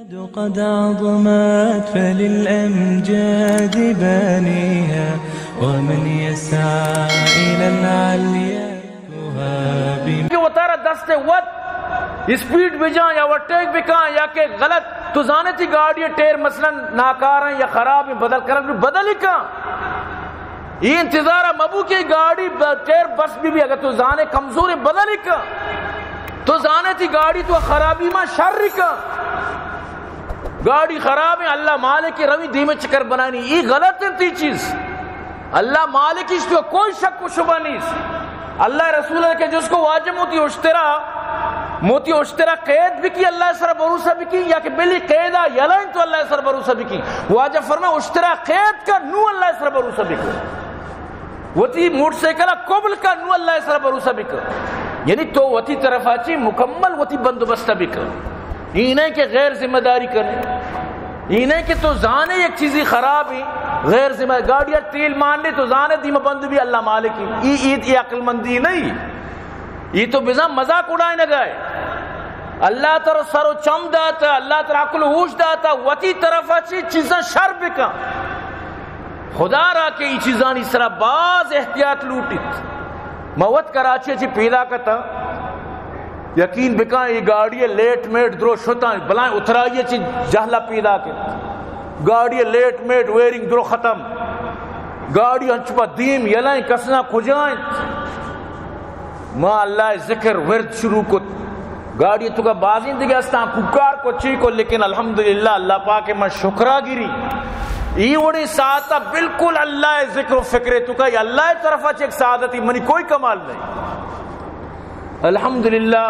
قد عظمت فللأمجاد بانيها ومن يسعى إلى العليا کہ وہ تارا دستے وقت اسپیڈ بجائیں یا اوورٹیک بکائیں یا کہ غلط تو زانے تھی گاڑی ٹیر مثلا ناکار ہیں یا خراب ہیں بدل ہی کہاں یہ انتظار ہے مبو کی گاڑی ٹیر بس بھی اگر تو زانے کمزور ہے بدل ہی کہاں تو زانے تھی گاڑی تو خرابی میں شر ہی کہاں گاڑی خراب ہے اللہ مالک کی روی دیمے چکر بنانی یہ غلط ہے تی چیز اللہ مالک اس کو کوئی شک و شبہ نہیں اللہ رسول کے جس کو واجب موتی اشترا قید بھی کی اللہ سر بھروسہ بھی کی یا کہ بلی قیدہ یلائیں تو اللہ سر بھروسہ بھی کی واجب فرمائے اشترا قید کا نو اللہ سر بھروسہ بھی کی وتی موٹر سائیکل قبل کا نو اللہ سر بھروسہ بھی کی یعنی تو وتی طرف آچی مکمل وتی بندوبستہ بھی کی یہ نہیں کہ غیر ذمہ داری کرنے یہ نہیں کہ تو زانے ایک چیزی خراب ہی غیر ذمہ گاڑیاں تیل ماننے تو زانے دیمہ بند بھی اللہ مالک ہی یہ عقل مندی نہیں یہ تو بزام مذاق اڑائے نہ گئے اللہ تر سر و چم داتا اللہ تر عقل و ہوش داتا وتی طرف اچھی چیزاں شر بکا خدا را کے یہ چیزاں اس طرح باز احتیاط لوٹیت موت کراچی اچھی پیدا کرتا یقین بکائیں یہ گاڑی لیٹ میٹ درو شتا بلائیں اترائیے چی جہلا پیدا کے گاڑی لیٹ میٹ ویرنگ درو ختم گاڑی انچپا دیم یلائیں کسنا کھجائیں ماں اللہ ذکر ورد شروع کو گاڑی تو کا بازین دیگے استا ککار کو چی کو لیکن الحمدللہ اللہ پاک میں شکرہ گیری یہ وڑی ساتھا بالکل اللہ ذکر و فکر تو کا یہ اللہ طرف اچھ ایک سعادتی منی کوئی کمال نہیں الحمدللہ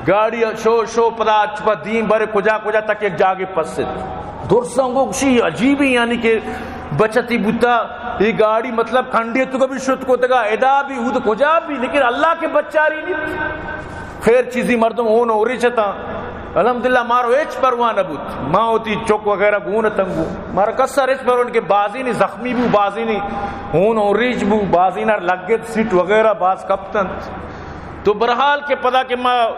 گاڑی شو پدا چپا دین بارے کجا تک ایک جاگے پسد درسوں کو کشی عجیبی یعنی کہ بچتی بوتا یہ گاڑی مطلب کھنڈی تو کبھی شد کو تگا ادا بھی ہود کجا بھی لیکن اللہ کے بچاری نہیں خیر چیزی مردم ہون ہو رہی چھتا الحمدللہ مارو ایچ پروان نبوت ماں ہوتی چوک وغیرہ گون تنگو مارا کسر ایچ پروان کے بازی نہیں زخمی بھی بازی نہیں ہون ہو ریچ بھی بازی نہ لگت سیٹ وغیرہ باز کپتن تو برحال کے پدا کہ ماں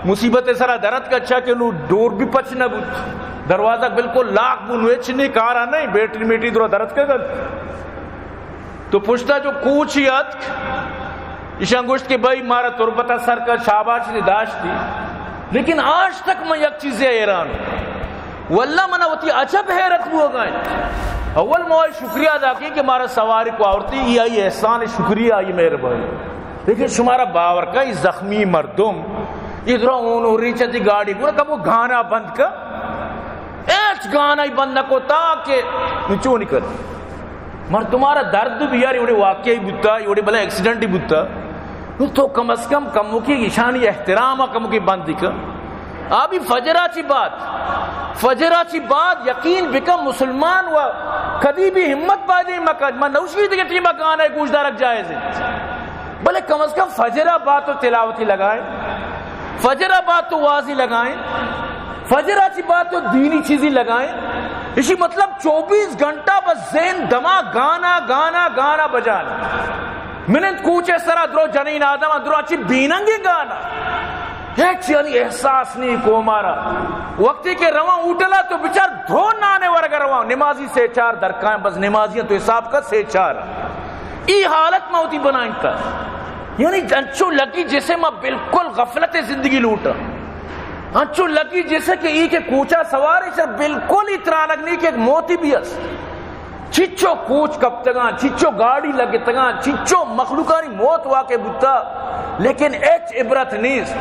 مصیبت سرا درد کا اچھا کہ انہوں ڈور بھی پچ نہ بود دروازہ بالکل لاکھ بنویچ نہیں کارا نہیں بیٹری میٹی درو درد کا گد تو پوچھتا جو کوچی اتک اشانگوشت کے بھائی مارا تربتا سر کا شاباش نے داشت تھی لیکن آج تک میں یک چیزیں ایران واللہ منہ ہوتی عجب حیرت بھی ہو گئے اول موئی شکریہ ادا کی کہ مارا سواری کو آورتی یہ آئی احسان شکریہ آئی میرے بھائی لیکن شمارا باور کا یہ زخمی مردم ادھر اونو ریچہ تھی گاڑی کو کب وہ گانا بند کا ایچ گانا ہی بند نہ کو تاکہ نچو نکل مر تمہارا درد بھی یار یہ واقعی بوتا یہ بلا ایکسیڈنٹ ہی بوتا تو کم از کم کمو کی نشانی احترام کمو کی بند دکھا ابھی فجرہ چی بات یقین بکم مسلمان و کدی بھی ہمت پائے مکان میں نوشید کے ٹیمہ گانا ہے گوشدہ رکھ جائز ہے بلے کم از کم فجرہ بات تو تلاوتی لگائیں فجرہ بات تو واضح لگائیں فجرہ چی بات تو دینی چیزی لگائیں اسی مطلب 24 گھنٹہ بس ذہن دما گانا بجانا منت کوچے سرا درو جنین آدم درو اچھی بیننگی گانا ایک یعنی احساس نہیں کو مارا وقتی کے رواں اوٹلا تو بچار دھو نانے ورگا رواں نمازی سے 4 درکائیں بس نمازیاں تو حساب کا سے 4 ای حالت میں ہوتی بنائیں کا یعنی انچو لگی جیسے میں بالکل غفلت زندگی لوٹا انچو لگی جیسے کہ ای کے کوچا سواری سے بالکل اترا لگنی کہ ایک موتی بھی اس چچو کوچ کب تگاں چچو گاڑی لگے تگاں چچو مخلوقانی موت واقع بتا لیکن ایچ عبرت نیز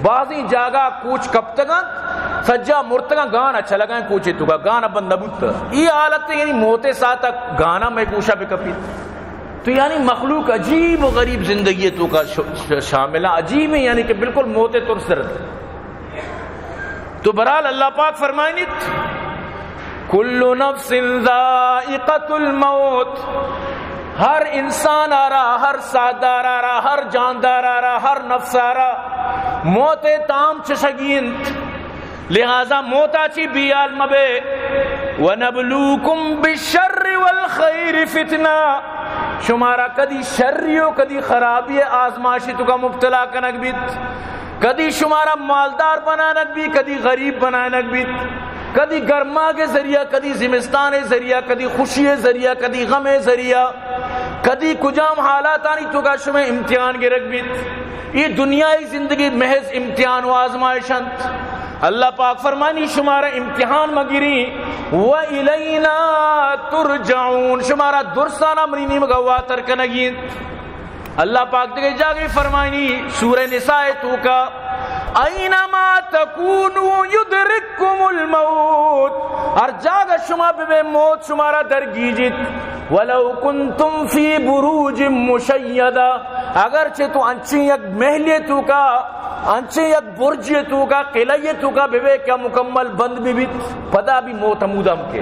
بازی جاگا کوچ کب تگاں سجا مرتگاں گانا اچھا لگائیں کوچے تو گانا بند نبوتا یہ حالت یعنی موتے ساتھ گانا میں کوشا پہ کپی تو یعنی مخلوق عجیب و غریب زندگی تو کا شاملہ عجیب ہے یعنی کہ بالکل موت ترسرت تو برحال اللہ پاک فرمائنی کل نفس ذائقۃ الموت ہر انسان آ رہا ہر سادار آ رہا ہر جاندار آ رہا ہر نفس آ رہا موت تام چشگین لہذا موتا چی بیال مبے وَنَبْلُوكُمْ بِالشَّرِّ وَالْخَيْرِ فِتْنَا شمارا کدی شریو کدی خرابی آزماشی تو کا مبتلا کنک بیت کدی شمارا مالدار بنانک بھی، کدی غریب بنانک بھی، کدی گرما کے ذریعہ، کدی زمستان ذریعہ، کدی خوشی ذریعہ، کدی غم ذریعہ، کدی کجام حالات آنی تو کا شمع امتحان کے رکھ بھی. یہ دنیای زندگی محض امتحان و آزمائشند. اللہ پاک فرمانی شمارا امتحان مگری وَإِلَيْنَا تُرْجَعُونَ، شمارا درسانہ مرینی مگواتر کنگین. اللہ پاک دیکھے جاگے فرمائنی سورہ نساء تو کا اینما تکونوا یدرککم الموت، ہر جاگہ شما بے موت شمارا درگیجت. ولو کنتم فی بروج مشیدہ، اگرچہ تو انچی یک محلی تو کا، انچی یک برجی تو کا، قلعی تو کا بے کیا مکمل بند بھی پدا بھی موت حمود ہم کے.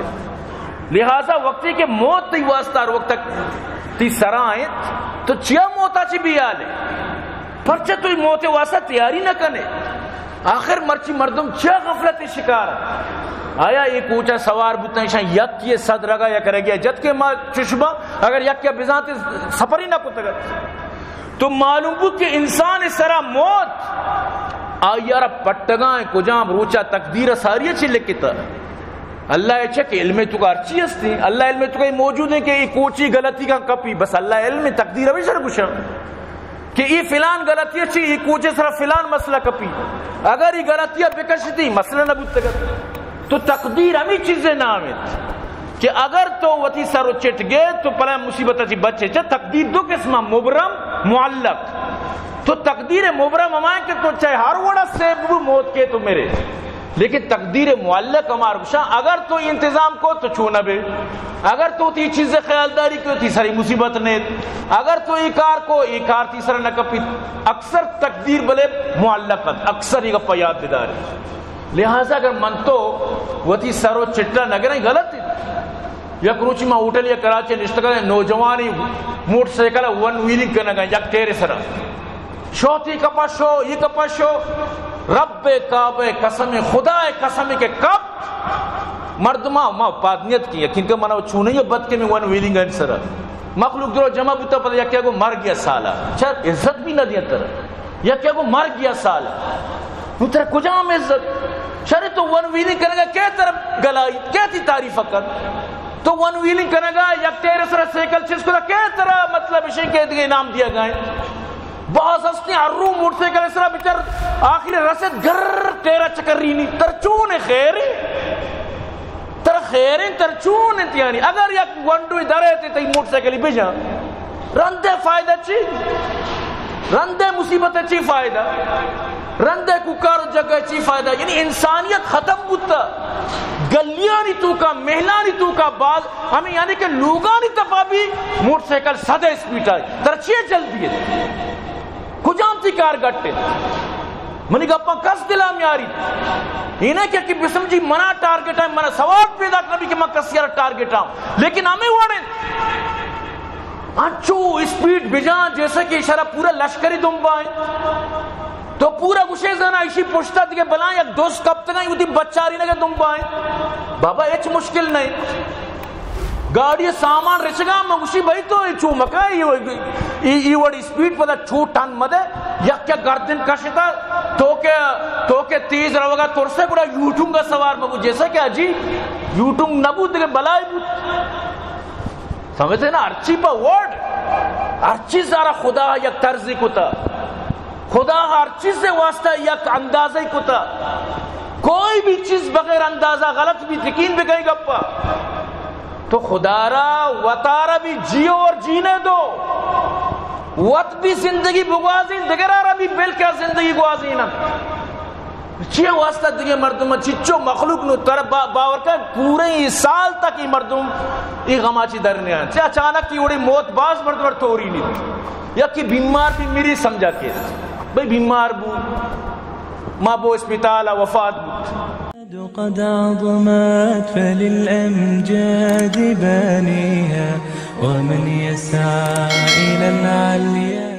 لہذا وقتی کہ موت تی واسطہ وقت تک تی سرائیں تو چیا موتا چی بھی آلے پرچہ تو موت واسطہ تیاری نہ کنے. آخر مرچی مردم چیا غفلت شکار آیا ایک اوچا سوار بوتا ہے یک یہ صد رگا یا کرے گیا جد کے ماں چشبہ اگر یک یا بزانت سفری نہ کتا گا تو معلوم بود کہ انسان اس طرح موت آئیارہ پٹگائیں کجام روچا تقدیر ساری چی لکتا. اللہ اچھا کہ علم تو کا ارچی ہستی، اللہ علم تو کا موجود ہے کہ یہ کوچی غلطی کا کپی، بس اللہ علم تقدیر ابھی سر پوچھا کہ یہ فلان غلطی اچھی یہ کوچے سر فلان مسئلہ کپی، اگر یہ غلطیاں بکشتی مسئلہ نہ بودتا گا تو تقدیر ہمیں چیزیں نہ آمد کہ اگر تو وطی سر چٹ گئے تو پلا مصیبت اچھی بچے چاہ. تقدیر دو قسمہ مبرم معلق. تو تقدیر مبرم ہمائیں کہ تو چاہے ہر وڑا سیب موت کے تو میرے، لیکن تقدیر معلق ہمارا بشا اگر تو انتظام کو تو چھونا بے، اگر تو تی چیزیں خیالداری کو تیسری مصیبت نیت، اگر تو ای کار کو ای کار تیسرا نہ کپی. اکثر تقدیر بلے معلقت اکثر یہ گپا یاد بداری. لہذا اگر من تو وہ تی سرو چٹا نہ کریں غلط ہے. یا کروچی میں ہوٹل یا کراچی نشتگا نوجوانی موٹر سائیکل ون ویلنگ کرنا گا یک تیرے سرا شو تی کپا شو یہ کپا شو رب کعبہ قسم خدا قسم کے کب مردمہ ما پادنیت کی کیونکہ منو چھونے یہ بد کے میں ون ویلنگ ان سرا مخلوق درو جمع بوتا پتہ یا کیا کو مر گیا سالا چر عزت بھی نہ دیا تر یا کیا کو مر گیا سالا تو تر کجام عزت شر تو ون ویلنگ کرے گا کیا طرف گلائی کیا تی تعریف کر تو ون ویلنگ کرے گا یا تیرے سر سائیکل چیز کو کیا طرح مطلب اسے کہ انعام دیا گئے. بعض ہستے ہر رو موٹر سائیکل اس طرح بچار آخر رسد گھر تیرا چکرینی ترچون خیری تر خیریں ترچون انتیانی. اگر یک ونڈو ادھر ہے تی موٹر سائیکلی بجا رندے فائدہ چی رندے مصیبت چی فائدہ رندے ککار جگہ چی فائدہ. یعنی انسانیت ختم بودتا گلیانی تو کا محلانی تو کا بعض ہمیں یعنی کہ لوگانی تفا بھی موٹر سائیکل سدے سپیٹ آئی ترچیے چل دیئے کجام تھی کار گٹے منی گپا کس دلا میاری انہیں کیا کہ بسم جی منا ٹارگٹ ہے منا سواب پیدا کرنی کہ میں کس یار ٹارگٹ آؤں لیکن ہمیں وڑے انچو سپیڈ بجان جیسے کہ اشارہ پورا لشکری دم بائیں تو پورا گوشے زنا اسی پوچھتا دیکھے بلائیں یک دوست کب تک آئیں وہ تی بچاری نگے دم بائیں بابا ایچ مشکل نہیں گاڑی سامان رچگا مگوشی بھائی تو چو مکائی یہ وڑی سپیڈ پتا چھو ٹن مدے یک کیا گردن کشتا تو کہ تیز روگا ترسے کڑا یوٹنگ کا سوار مگو جیسا کہ جی یوٹنگ نبود دیکھے بلائی بود سمجھتے نا ارچی پا ورڈ ارچی سارا خدا یک طرزی کتا خدا ہر چیز سے واسطہ یک اندازہ ہی کتا کوئی بھی چیز بغیر اندازہ غلط بھی یقین بھی کہیں گپا تو خدا را وطارا بھی جیو اور جینے دو وط بھی زندگی بگوازین دگرارا بھی بلکہ زندگی گوازین چیئے واسطہ دیگے مردم چچو مخلوق نو تر باور کا پورے سال تک ہی مردم یہ غماچی درنے آئیں چاہے اچانک کی اڑی موت باز مردم توری نہیں یا کہ بیمار بھی میری سمجھا کے بھئی بیمار بود ماں بو اسپیتال وفات بود قد عظمت فللأمجاد بانيها ومن يسعى إلى العليا